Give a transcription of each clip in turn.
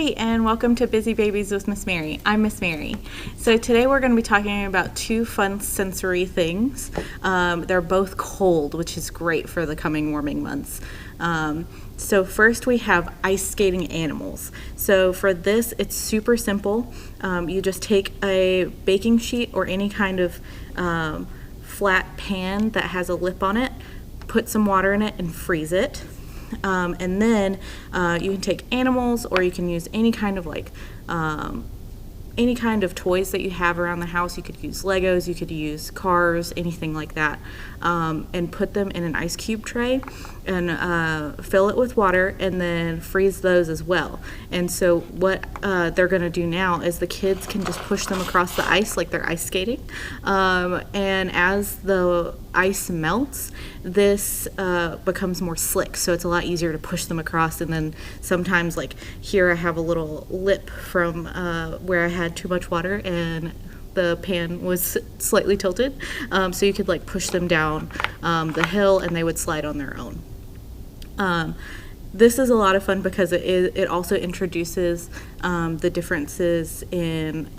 Hey, and welcome to Busy Babies with Miss Mary. I'm Miss Mary. So today we're going to be talking about two fun sensory things. They're both cold, which is great for the coming warming months. So first we have ice skating animals. So for this, it's super simple. You just take a baking sheet or any kind of flat pan that has a lip on it, put some water in it, and freeze it. And then you can take animals, or you can use any kind of any kind of toys that you have around the house. You could use Legos, you could use cars, anything like that, and put them in an ice cube tray and fill it with water and then freeze those as well. And so what they're going to do now is the kids can just push them across the ice like they're ice skating. And as the ice melts, this becomes more slick, so it's a lot easier to push them across. And then sometimes, like here, I have a little lip from where I had too much water and the pan was slightly tilted, so you could like push them down the hill and they would slide on their own. This is a lot of fun because it also introduces the differences in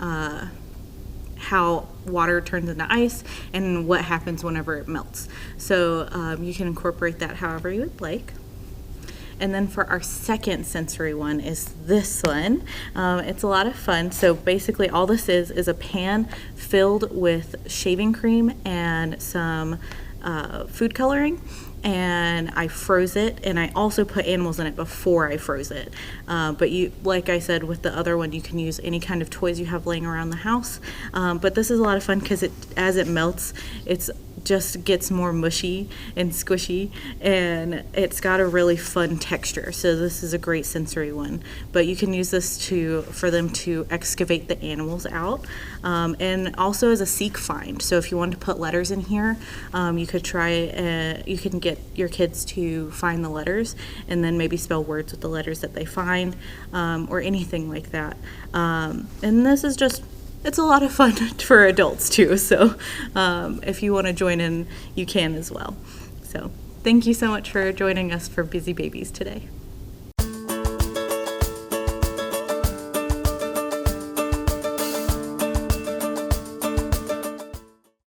how water turns into ice and what happens whenever it melts. So you can incorporate that however you would like. And then for our second sensory one is this one. It's a lot of fun. So basically all this is a pan filled with shaving cream and some food coloring. And I froze it, and I also put animals in it before I froze it. But you, like I said, with the other one, you can use any kind of toys you have laying around the house. But this is a lot of fun because as it melts, it's just gets more mushy and squishy, and it's got a really fun texture. So this is a great sensory one. But you can use this for them to excavate the animals out, and also as a seek find. So if you want to put letters in here, you could try. You can get your kids to find the letters and then maybe spell words with the letters that they find, or anything like that. And this is just, it's a lot of fun for adults too, so if you want to join in, you can as well. So thank you so much for joining us for Busy Babies today.